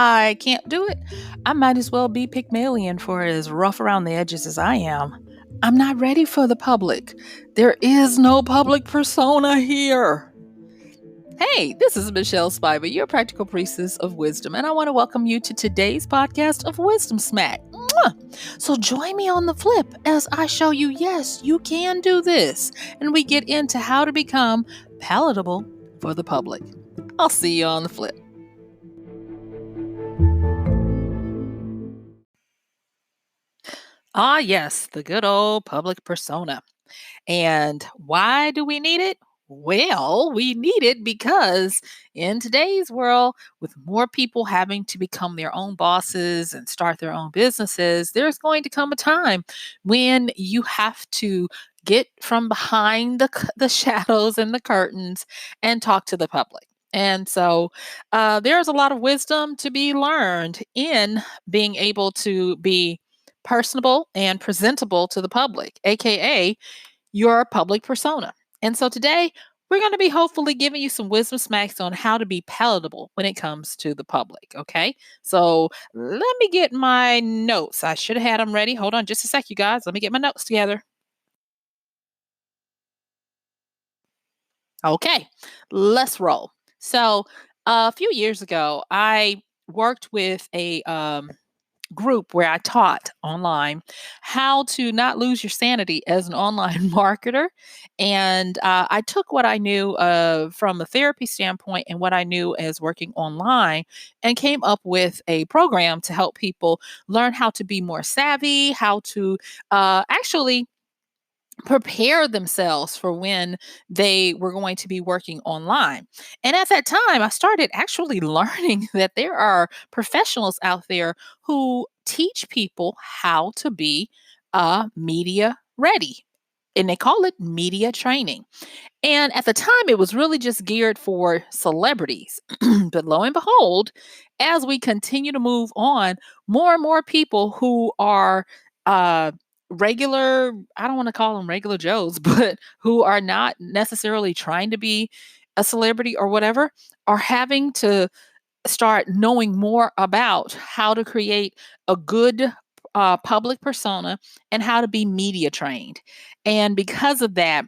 I can't do it, I might as well be Pygmalion for as rough around the edges as I am. I'm not ready for the public. There is no public persona here. Hey, this is MichelleSpiva, your practical priestess of wisdom, and I want to welcome you to today's podcast of Wisdom Smack. Mwah! So join me on the flip as I show you, yes, you can do this, and we get into how to become palatable for the public. I'll see you on the flip. Ah, yes, the good old public persona. And why do we need it? Well, we need it because in today's world, with more people having to become their own bosses and start their own businesses, there's going to come a time when you have to get from behind the shadows and the curtains and talk to the public. And so there's a lot of wisdom to be learned in being able to be personable and presentable to the public, aka your public persona. And so today, we're going to be hopefully giving you some wisdom smacks on how to be palatable when it comes to the public. Okay. So let me get my notes. I should have had them ready. Hold on just a sec, you guys. Let me get my notes together. Okay. Let's roll. So a few years ago, I worked with a group where I taught online how to not lose your sanity as an online marketer. And I took what I knew from a therapy standpoint and what I knew as working online and came up with a program to help people learn how to be more savvy, how to actually prepare themselves for when they were going to be working online. And at that time, I started actually learning that there are professionals out there who teach people how to be media ready. And they call it media training. And at the time, it was really just geared for celebrities. But lo and behold, as we continue to move on, more and more people who are uh, regular, I don't want to call them regular Joes, but who are not necessarily trying to be a celebrity or whatever, are having to start knowing more about how to create a good public persona and how to be media trained. And because of that,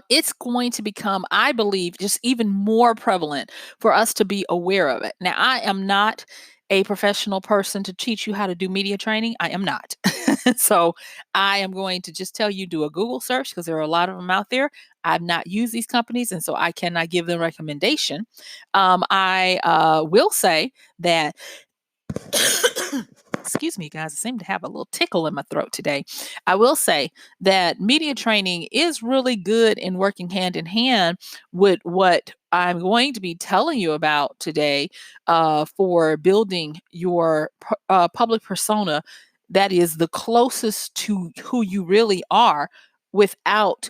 it's going to become, I believe, just even more prevalent for us to be aware of it. Now, I am not a professional person to teach you how to do media training. I am not. So I am going to just tell you do a Google search because there are a lot of them out there. I've not used these companies, and so I cannot give them recommendation. I will say that excuse me, guys, I seem to have a little tickle in my throat today. I will say that media training is really good in working hand in hand with what I'm going to be telling you about today for building your public persona that is the closest to who you really are without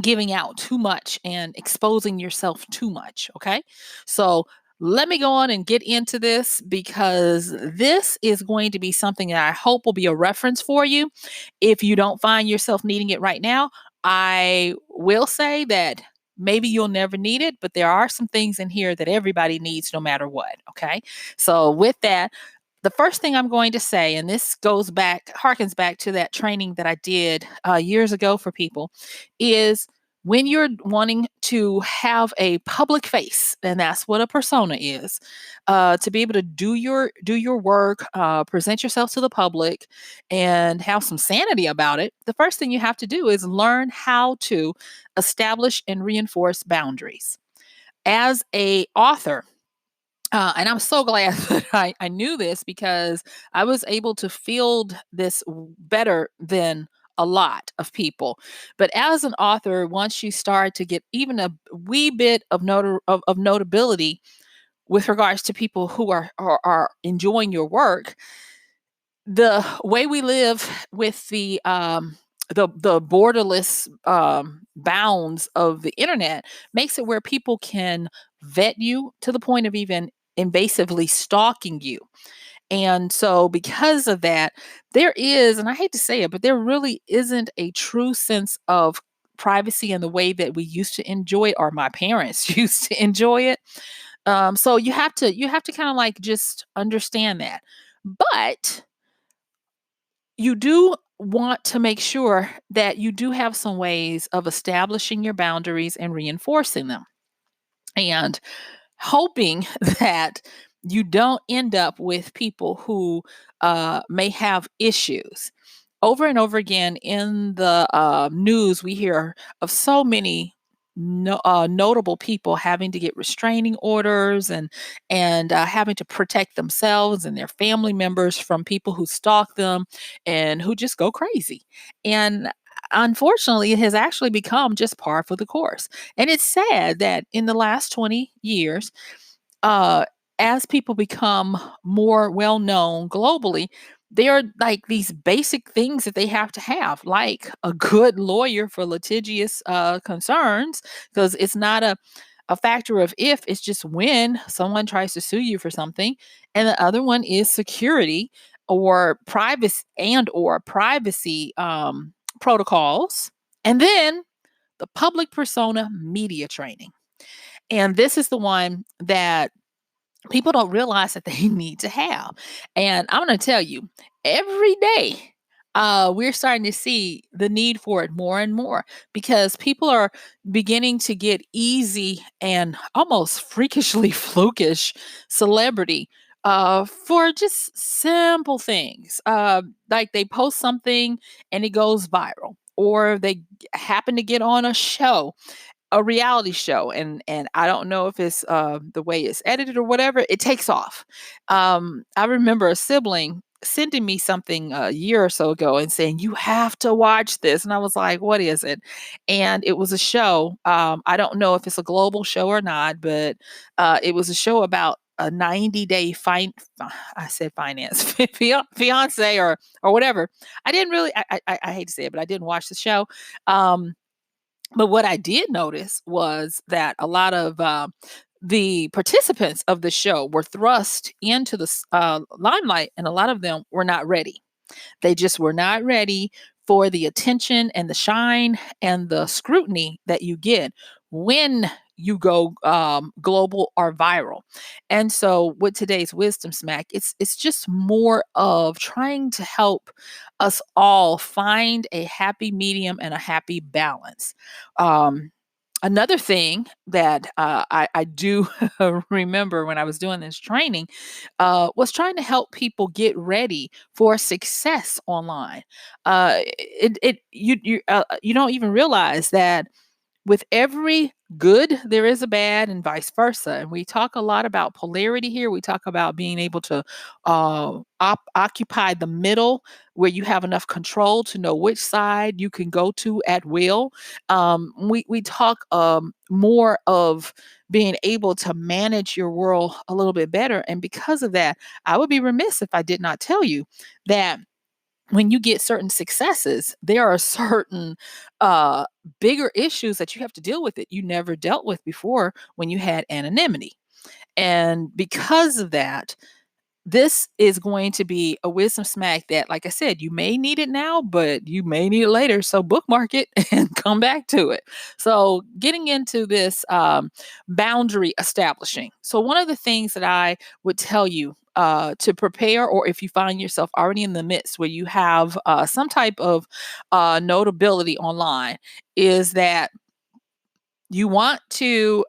giving out too much and exposing yourself too much. Okay. So let me go on and get into this because this is going to be something that I hope will be a reference for you. If you don't find yourself needing it right now, I will say that maybe you'll never need it, but there are some things in here that everybody needs no matter what. Okay. So with that, the first thing I'm going to say, and this harkens back to that training that I did years ago for people, is when you're wanting to have a public face, and that's what a persona is, to be able to do your work, present yourself to the public, and have some sanity about it. The first thing you have to do is learn how to establish and reinforce boundaries. As a author, and I'm so glad that I knew this because I was able to field this better than a lot of people. But as an author, once you start to get even a wee bit of notability with regards to people who are enjoying your work, the way we live with the borderless bounds of the internet makes it where people can vet you to the point of even invasively stalking you. And so, because of that, there is, and I hate to say it, but there really isn't a true sense of privacy in the way that we used to enjoy it, or my parents used to enjoy it. So you have to kind of like just understand that. But you do want to make sure that you do have some ways of establishing your boundaries and reinforcing them. And hoping that you don't end up with people who may have issues. Over and over again in the news, we hear of so many notable people having to get restraining orders and having to protect themselves and their family members from people who stalk them and who just go crazy. And unfortunately, it has actually become just par for the course. And it's sad that in the last 20 years, uh, as people become more well known globally, there are like these basic things that they have to have, like a good lawyer for litigious concerns, because it's not a factor of if, it's just when someone tries to sue you for something. And the other one is security or privacy protocols. And then the public persona media training. And this is the one that people don't realize that they need to have. And I'm going to tell you, every day, we're starting to see the need for it more and more because people are beginning to get easy and almost freakishly flukish celebrity for just simple things. Like they post something and it goes viral, or they happen to get on a reality show, and I don't know if it's the way it's edited or whatever, it takes off. I remember a sibling sending me something a year or so ago and saying, "You have to watch this." And I was like, "What is it?" And it was a show. I don't know if it's a global show or not, but it was a show about a 90-day I said finance fiance or whatever. I didn't really I hate to say it, but I didn't watch the show. Um but what I did notice was that a lot of the participants of the show were thrust into the limelight, and a lot of them were not ready. They just were not ready for the attention and the shine and the scrutiny that you get when you go global or viral. And so with today's wisdom smack, it's just more of trying to help us all find a happy medium and a happy balance. Um, Another thing that I do remember when I was doing this training was trying to help people get ready for success online. You don't even realize that with every good, there is a bad, and vice versa. And we talk a lot about polarity here. We talk about being able to occupy the middle where you have enough control to know which side you can go to at will. We talk more of being able to manage your world a little bit better. And because of that, I would be remiss if I did not tell you that when you get certain successes, there are certain uh, bigger issues that you have to deal with that you never dealt with before when you had anonymity. And because of that, this is going to be a wisdom smack that, like I said, you may need it now, but you may need it later. So bookmark it and come back to it. So, getting into this boundary establishing. So, one of the things that I would tell you to prepare, or if you find yourself already in the midst where you have some type of notability online, is that you want to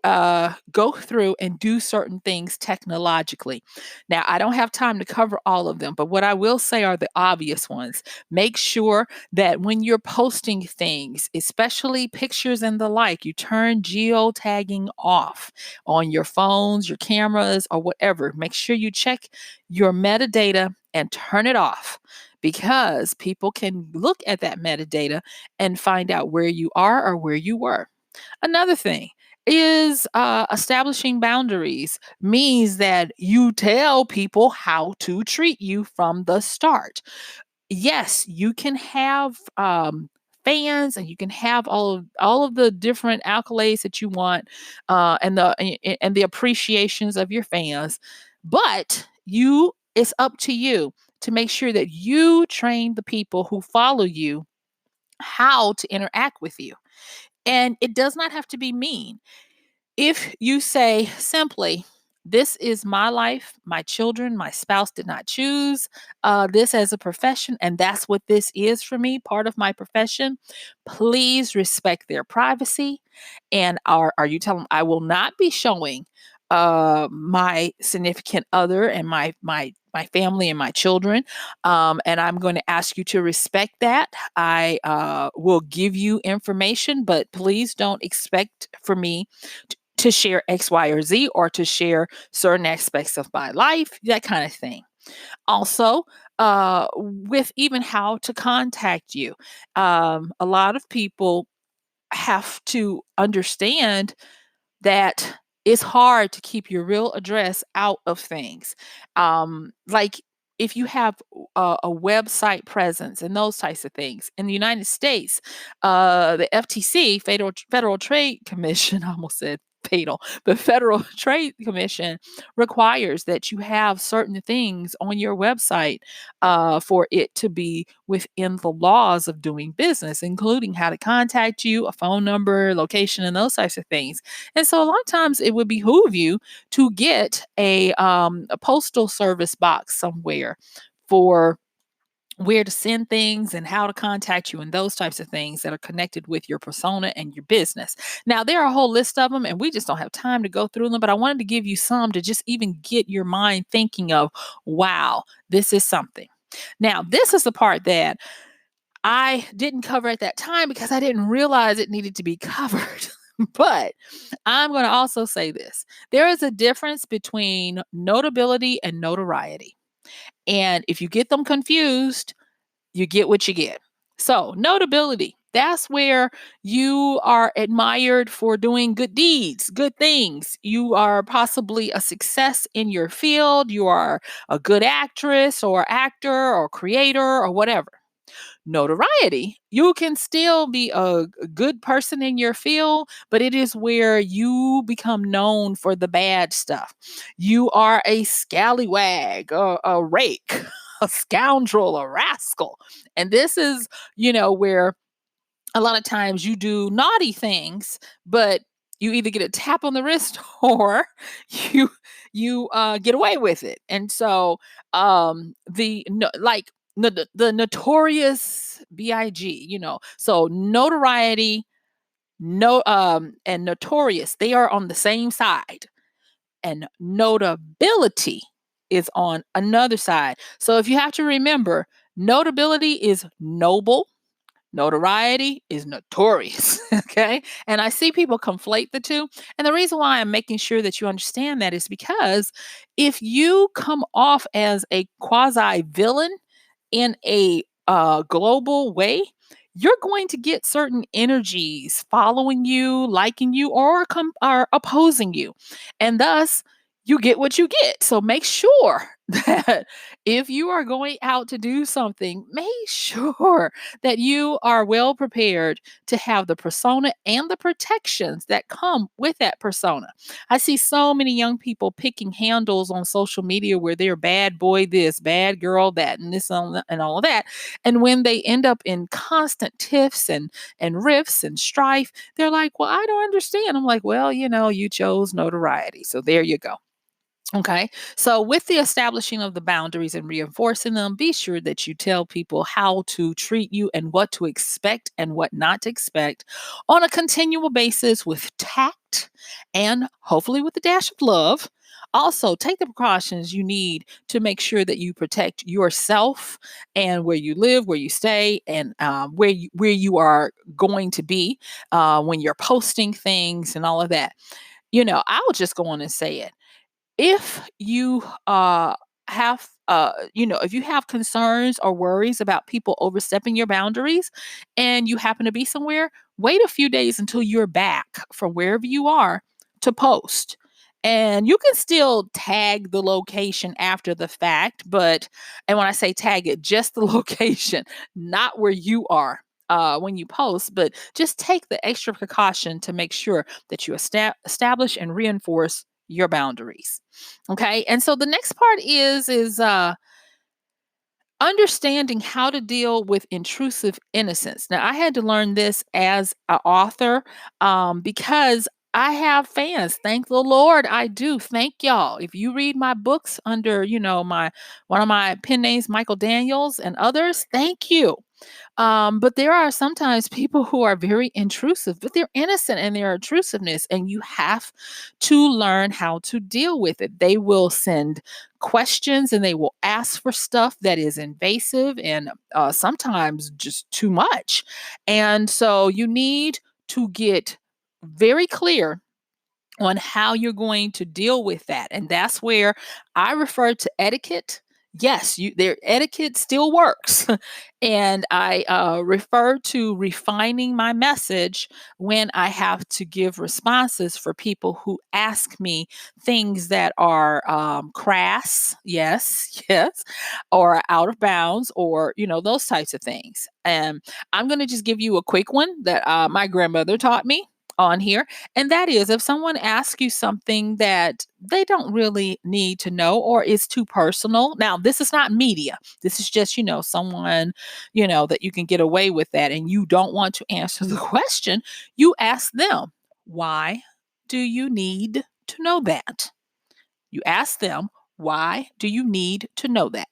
go through and do certain things technologically. Now, I don't have time to cover all of them, but what I will say are the obvious ones. Make sure that when you're posting things, especially pictures and the like, you turn geotagging off on your phones, your cameras, or whatever. Make sure you check your metadata and turn it off, because people can look at that metadata and find out where you are or where you were. Another thing is establishing boundaries means that you tell people how to treat you from the start. Yes, you can have fans, and you can have all of the different accolades that you want, and the appreciations of your fans, but you it's up to you to make sure that you train the people who follow you how to interact with you. And it does not have to be mean. If you say simply, This is my life, my children, my spouse did not choose this as a profession, and that's what this is for me, part of my profession. Please respect their privacy. And are you telling I will not be showing my significant other and my family and my children. And I'm going to ask you to respect that. I will give you information, but please don't expect for me to share X, Y, or Z, or to share certain aspects of my life, that kind of thing. Also, with even how to contact you, a lot of people have to understand that it's hard to keep your real address out of things. Like if you have a website presence and those types of things in the United States, the FTC, Federal Trade Commission, I almost said fatal, the Federal Trade Commission requires that you have certain things on your website for it to be within the laws of doing business, including how to contact you, a phone number, location, and those types of things. And so a lot of times it would behoove you to get a postal service box somewhere for where to send things and how to contact you and those types of things that are connected with your persona and your business. Now, there are a whole list of them, and we just don't have time to go through them, but I wanted to give you some to just even get your mind thinking of, wow, this is something. Now, this is the part that I didn't cover at that time because I didn't realize it needed to be covered. But I'm going to also say this: there is a difference between notability and notoriety. And if you get them confused, you get what you get. So, notability, that's where you are admired for doing good deeds, good things. You are possibly a success in your field. You are a good actress or actor or creator or whatever. Notoriety, you can still be a good person in your field, but it is where you become known for the bad stuff. You are a scallywag, a rake, a scoundrel, a rascal. And this is, where a lot of times you do naughty things, but you either get a tap on the wrist or you get away with it. And so the no, like the notorious big, so notoriety, no and notorious, they are on the same side, and notability is on another side. So if you have to remember, notability is noble, notoriety is notorious. Okay. And I see people conflate the two. And the reason why I'm making sure that you understand that is because if you come off as a quasi villain in a global way, you're going to get certain energies following you, liking you, or opposing you. And thus, you get what you get. So make sure that if you are going out to do something, make sure that you are well prepared to have the persona and the protections that come with that persona. I see so many young people picking handles on social media where they're bad boy this, bad girl that, and this and all of that. And when they end up in constant tiffs and rifts and strife, they're like, "Well, I don't understand." I'm like, "Well, you chose notoriety, so there you go." Okay. So, with the establishing of the boundaries and reinforcing them, be sure that you tell people how to treat you and what to expect and what not to expect on a continual basis with tact and hopefully with a dash of love. Also, take the precautions you need to make sure that you protect yourself and where you live, where you stay, and where you are going to be when you're posting things and all of that. I will just go on and say it: if you if you have concerns or worries about people overstepping your boundaries and you happen to be somewhere, wait a few days until you're back from wherever you are to post. And you can still tag the location after the fact, and when I say tag it, just the location, not where you are when you post, but just take the extra precaution to make sure that you establish and reinforce your boundaries. Okay. And so the next part is understanding how to deal with intrusive innocence. Now, I had to learn this as an author because I have fans. Thank the Lord, I do. Thank y'all. If you read my books under, my one of my pen names, Michael Daniels, and others, thank you. But there are sometimes people who are very intrusive, but they're innocent in their intrusiveness, and you have to learn how to deal with it. They will send questions and they will ask for stuff that is invasive and sometimes just too much. And so you need to get very clear on how you're going to deal with that. And that's where I refer to etiquette. Yes, their etiquette still works. And I refer to refining my message when I have to give responses for people who ask me things that are crass, yes, yes, or out of bounds, or, those types of things. And I'm going to just give you a quick one that my grandmother taught me on here, and that is, if someone asks you something that they don't really need to know or is too personal. Now, this is not media. This is just, someone, that you can get away with that and you don't want to answer the question. You ask them, why do you need to know that? You ask them, why do you need to know that?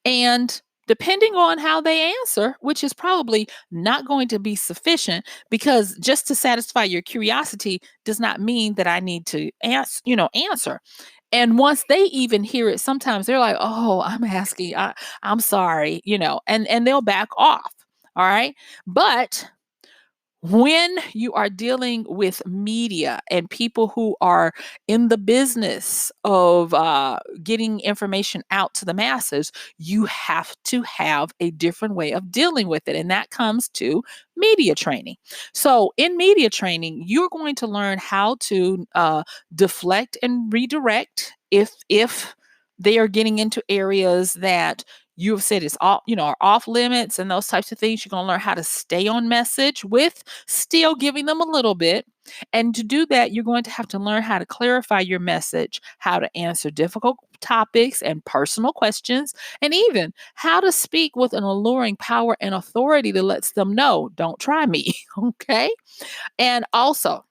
And depending on how they answer, which is probably not going to be sufficient, because just to satisfy your curiosity does not mean that I need to answer. And once they even hear it, sometimes they're like, "Oh, I'm asking. I'm sorry," and they'll back off. All right, but when you are dealing with media and people who are in the business of getting information out to the masses, you have to have a different way of dealing with it. And that comes to media training. So, in media training, you're going to learn how to deflect and redirect if they are getting into areas that you've said is all are off limits and those types of things. You're going to learn how to stay on message with still giving them a little bit. And to do that, you're going to have to learn how to clarify your message, how to answer difficult topics and personal questions, and even how to speak with an alluring power and authority that lets them know, don't try me. Okay. And also,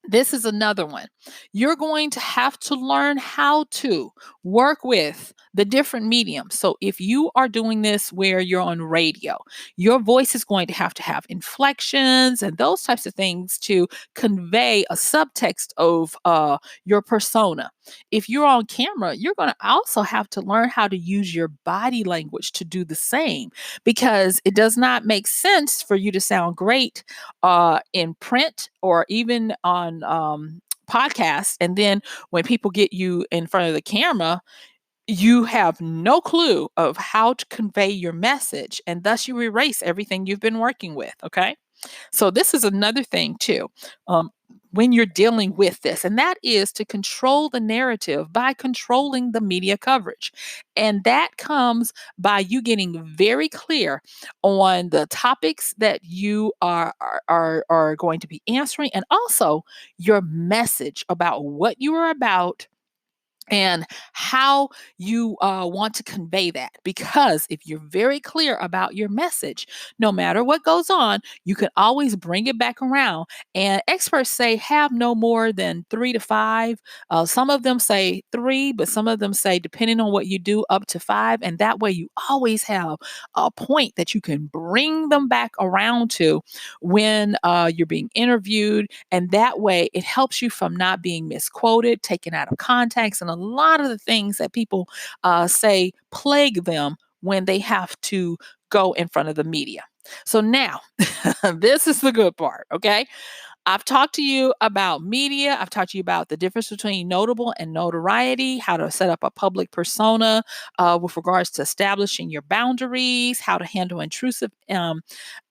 this is another one. You're going to have to learn how to work with the different mediums. So, if you are doing this where you're on radio, your voice is going to have inflections and those types of things to convey a subtext of your persona. If you're on camera, you're going to also have to learn how to use your body language to do the same, because it does not make sense for you to sound great in print or even on podcasts. And then when people get you in front of the camera, you have no clue of how to convey your message. And thus you erase everything you've been working with. Okay. So this is another thing too. When you're dealing with this, and that is to control the narrative by controlling the media coverage. And that comes by you getting very clear on the topics that you are going to be answering, and also your message about what you are about and how you want to convey that. Because if you're very clear about your message, no matter what goes on, you can always bring it back around. And experts say have no more than 3 to 5. Some of them say 3, but some of them say, depending on what you do, up to 5. And that way, you always have a point that you can bring them back around to when you're being interviewed. And that way, it helps you from not being misquoted, taken out of context, and a lot of the things that people say plague them when they have to go in front of the media. So now, this is the good part, okay? I've talked to you about media. I've talked to you about the difference between notable and notoriety, how to set up a public persona with regards to establishing your boundaries, how to handle intrusive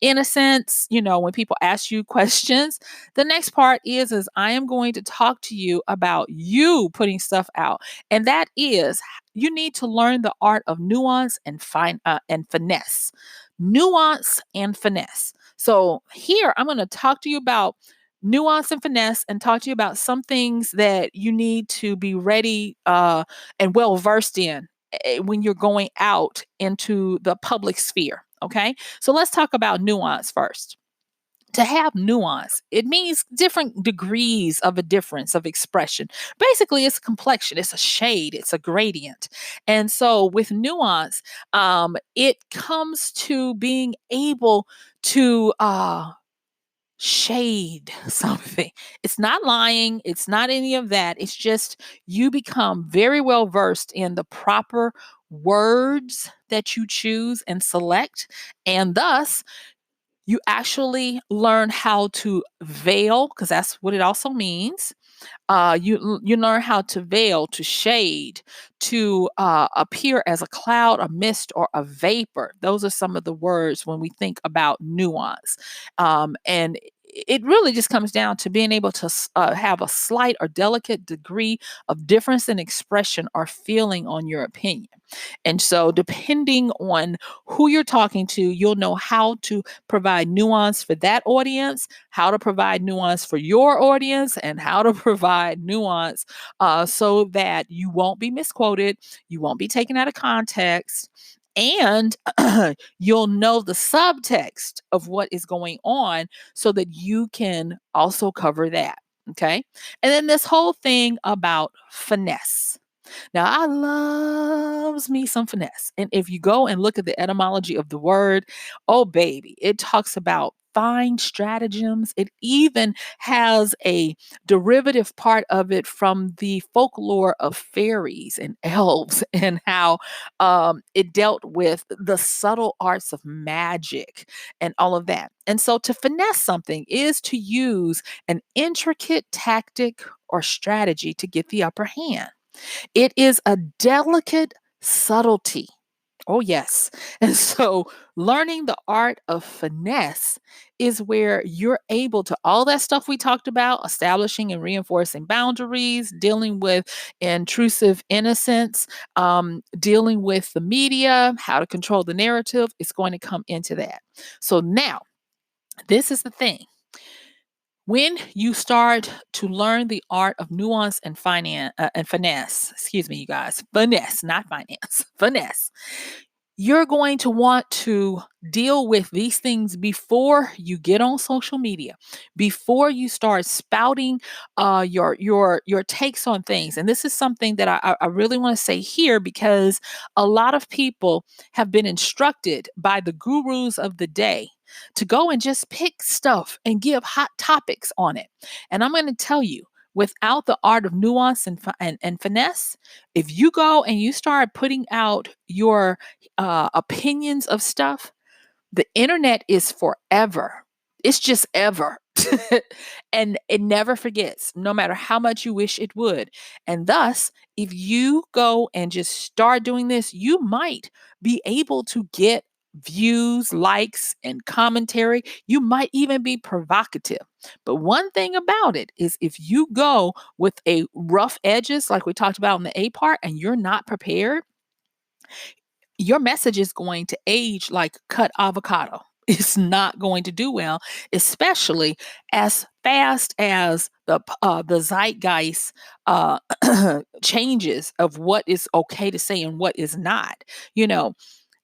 innocence, when people ask you questions. The next part is I am going to talk to you about you putting stuff out. And that is, you need to learn the art of nuance and finesse. Nuance and finesse. So here I'm going to talk to you about nuance and finesse and talk to you about some things that you need to be ready and well versed in when you're going out into the public sphere. Okay. So let's talk about nuance first. To have nuance, it means different degrees of a difference of expression. Basically, it's a complexion, it's a shade, it's a gradient. And so with nuance, it comes to being able to shade something. It's not lying, it's not any of that. It's just you become very well versed in the proper words that you choose and select, and thus you actually learn how to veil, because that's what it also means. You learn how to veil, to shade, to appear as a cloud, a mist, or a vapor. Those are some of the words when we think about nuance. And it really just comes down to being able to have a slight or delicate degree of difference in expression or feeling on your opinion. And so, depending on who you're talking to, you'll know how to provide nuance for that audience, how to provide nuance for your audience, and how to provide nuance so that you won't be misquoted, you won't be taken out of context, and you'll know the subtext of what is going on so that you can also cover that. Okay. And then this whole thing about finesse. Now, I loves me some finesse. And if you go and look at the etymology of the word, oh baby, it talks about fine stratagems. It even has a derivative part of it from the folklore of fairies and elves and how it dealt with the subtle arts of magic and all of that. And so to finesse something is to use an intricate tactic or strategy to get the upper hand. It is a delicate subtlety. Oh, yes. And so learning the art of finesse is where you're able to, all that stuff we talked about, establishing and reinforcing boundaries, dealing with intrusive innocence, dealing with the media, how to control the narrative, is going to come into that. So now, this is the thing. When you start to learn the art of nuance and finance and finesse, excuse me, you guys, finesse, not finance, finesse, you're going to want to deal with these things before you get on social media, before you start spouting your takes on things. And this is something that I really want to say here, because a lot of people have been instructed by the gurus of the day to go and just pick stuff and give hot topics on it. And I'm going to tell you, without the art of nuance and finesse, if you go and you start putting out your opinions of stuff, the internet is forever. It's just ever. And it never forgets, no matter how much you wish it would. And thus, if you go and just start doing this, you might be able to get views, likes, and commentary. You might even be provocative. But one thing about it is, if you go with a rough edges, like we talked about in the A part, and you're not prepared, your message is going to age like cut avocado. It's not going to do well, especially as fast as the zeitgeist changes of what is okay to say and what is not. You know,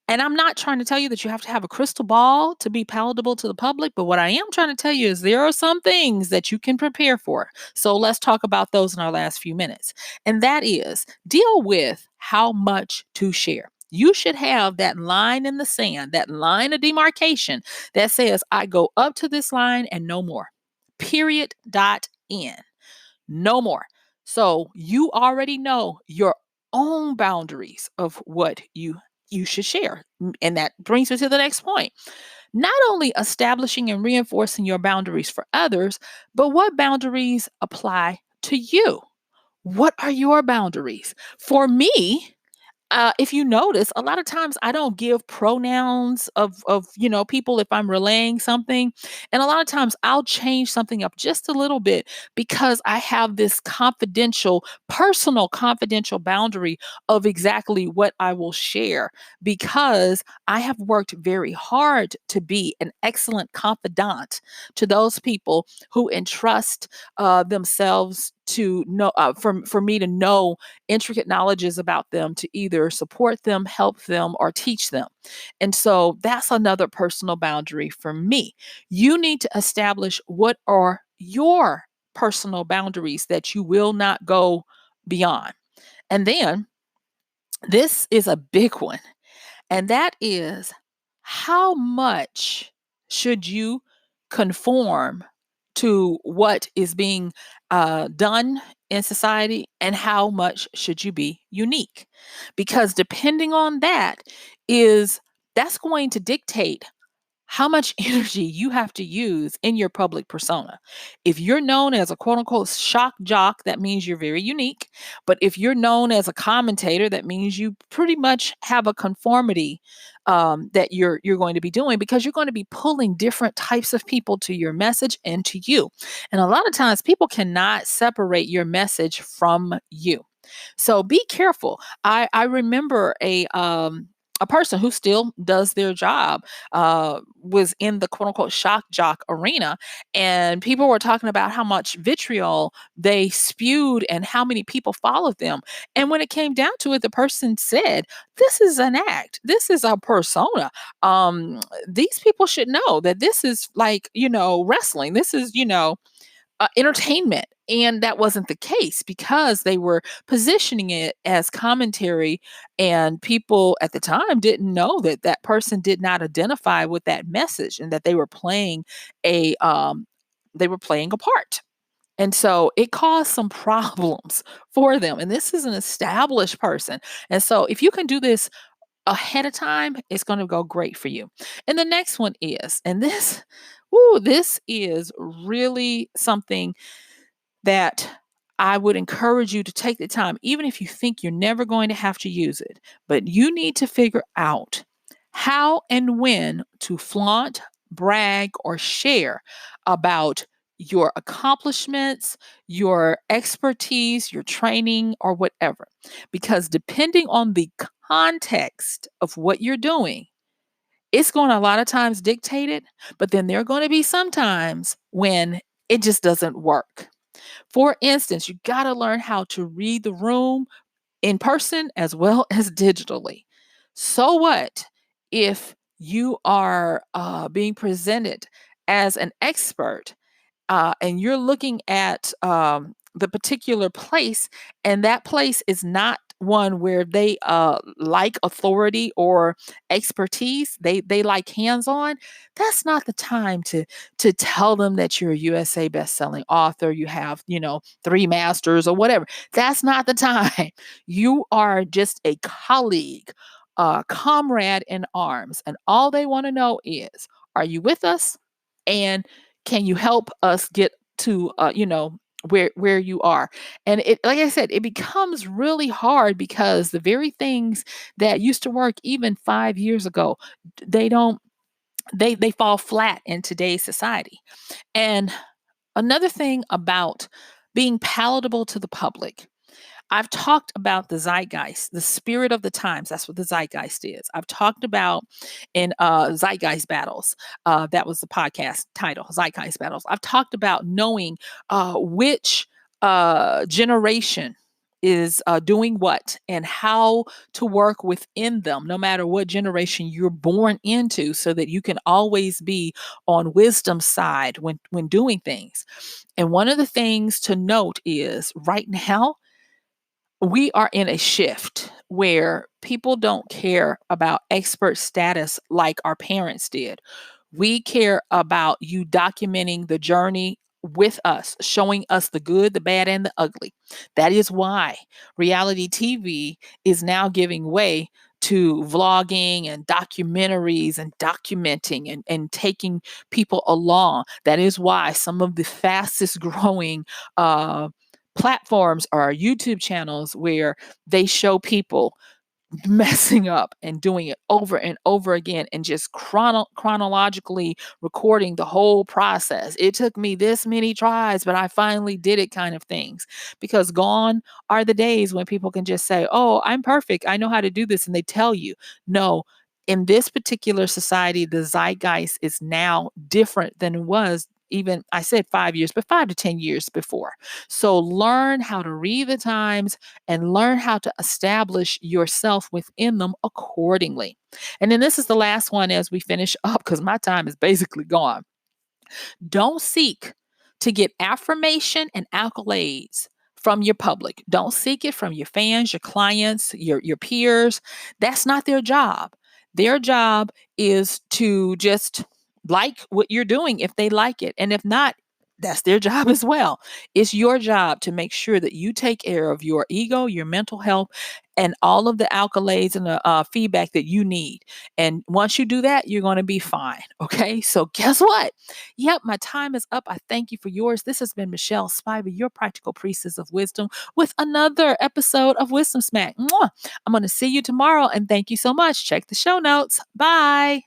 and I'm not trying to tell you that you have to have a crystal ball to be palatable to the public, but what I am trying to tell you is there are some things that you can prepare for. So let's talk about those in our last few minutes. And that is, deal with how much to share. You should have that line in the sand, that line of demarcation that says, I go up to this line and no more. Period. Dot. End. No more. So you already know your own boundaries of what you should share. And that brings me to the next point. Not only establishing and reinforcing your boundaries for others, but what boundaries apply to you? What are your boundaries? For me, if you notice, a lot of times I don't give pronouns of people if I'm relaying something, and a lot of times I'll change something up just a little bit because I have this confidential, personal, confidential boundary of exactly what I will share, because I have worked very hard to be an excellent confidant to those people who entrust themselves to know, for me to know intricate knowledges about them to either support them, help them, or teach them. And so that's another personal boundary for me. You need to establish what are your personal boundaries that you will not go beyond. And then this is a big one, and that is, how much should you conform to what is being done in society, and how much should you be unique? Because depending on that, is that's going to dictate how much energy you have to use in your public persona. If you're known as a quote unquote shock jock, that means you're very unique. But if you're known as a commentator, that means you pretty much have a conformity that you're going to be doing, because you're going to be pulling different types of people to your message and to you. And a lot of times people cannot separate your message from you. So be careful. I remember a person who still does their job was in the quote unquote shock jock arena, and people were talking about how much vitriol they spewed and how many people followed them. And when it came down to it, the person said, "This is an act. This is a persona. These people should know that this is like, wrestling. This is, entertainment." And that wasn't the case, because they were positioning it as commentary, and people at the time didn't know that that person did not identify with that message, and that they were playing a part. And so it caused some problems for them. And this is an established person. And so if you can do this ahead of time, it's going to go great for you. And the next one is, and this, ooh, this is really something that I would encourage you to take the time, even if you think you're never going to have to use it. But you need to figure out how and when to flaunt, brag, or share about your accomplishments, your expertise, your training, or whatever. Because depending on the context of what you're doing, it's going to a lot of times dictate it, but then there are going to be some times when it just doesn't work. For instance, you got to learn how to read the room in person as well as digitally. So what if you are being presented as an expert, and you're looking at the particular place, and that place is not one where they like authority or expertise, they like hands-on. That's not the time to tell them that you're a USA best-selling author, you have, 3 masters or whatever. That's not the time. You are just a colleague, a comrade in arms, and all they want to know is, are you with us? And can you help us get to where you are? And it, like I said, it becomes really hard, because the very things that used to work even 5 years ago, they don't they fall flat in today's society. And another thing about being palatable to the public, I've talked about the zeitgeist, the spirit of the times. That's what the zeitgeist is. I've talked about in Zeitgeist Battles. That was the podcast title, Zeitgeist Battles. I've talked about knowing which generation is doing what, and how to work within them, no matter what generation you're born into, so that you can always be on wisdom's side when doing things. And one of the things to note is, right now, we are in a shift where people don't care about expert status like our parents did. We care about you documenting the journey with us, showing us the good, the bad, and the ugly. That is why reality TV is now giving way to vlogging and documentaries and documenting and taking people along. That is why some of the fastest growing platforms are YouTube channels, where they show people messing up and doing it over and over again, and just chronologically recording the whole process. It took me this many tries, but I finally did it, kind of things. Because gone are the days when people can just say, "Oh, I'm perfect. I know how to do this." And they tell you, no, in this particular society, the zeitgeist is now different than it was even I said 5 years, but 5 to 10 years before. So learn how to read the times and learn how to establish yourself within them accordingly. And then this is the last one as we finish up because my time is basically gone. Don't seek to get affirmation and accolades from your public. Don't seek it from your fans, your clients, your peers. That's not their job. Their job is to just like what you're doing if they like it. And if not, that's their job as well. It's your job to make sure that you take care of your ego, your mental health, and all of the accolades and the feedback that you need. And once you do that, you're going to be fine. Okay. So, guess what? Yep, my time is up. I thank you for yours. This has been MichelleSpiva, your practical priestess of wisdom, with another episode of Wisdom Smack. Mwah! I'm going to see you tomorrow, and thank you so much. Check the show notes. Bye.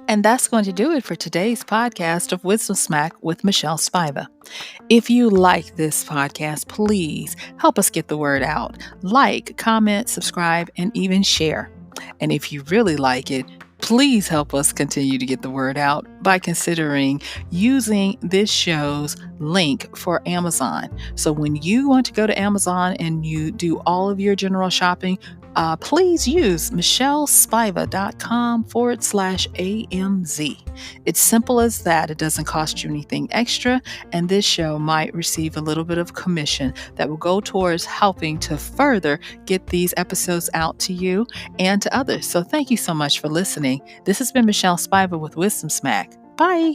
And that's going to do it for today's podcast of Wisdom Smack with MichelleSpiva. If you like this podcast, please help us get the word out. Like, comment, subscribe, and even share. And if you really like it, please help us continue to get the word out by considering using this show's link for Amazon. So when you want to go to Amazon and you do all of your general shopping, please use MichelleSpiva.com/AMZ. It's simple as that. It doesn't cost you anything extra, and this show might receive a little bit of commission that will go towards helping to further get these episodes out to you and to others. So thank you so much for listening. This has been MichelleSpiva with Wisdom Smack. Bye.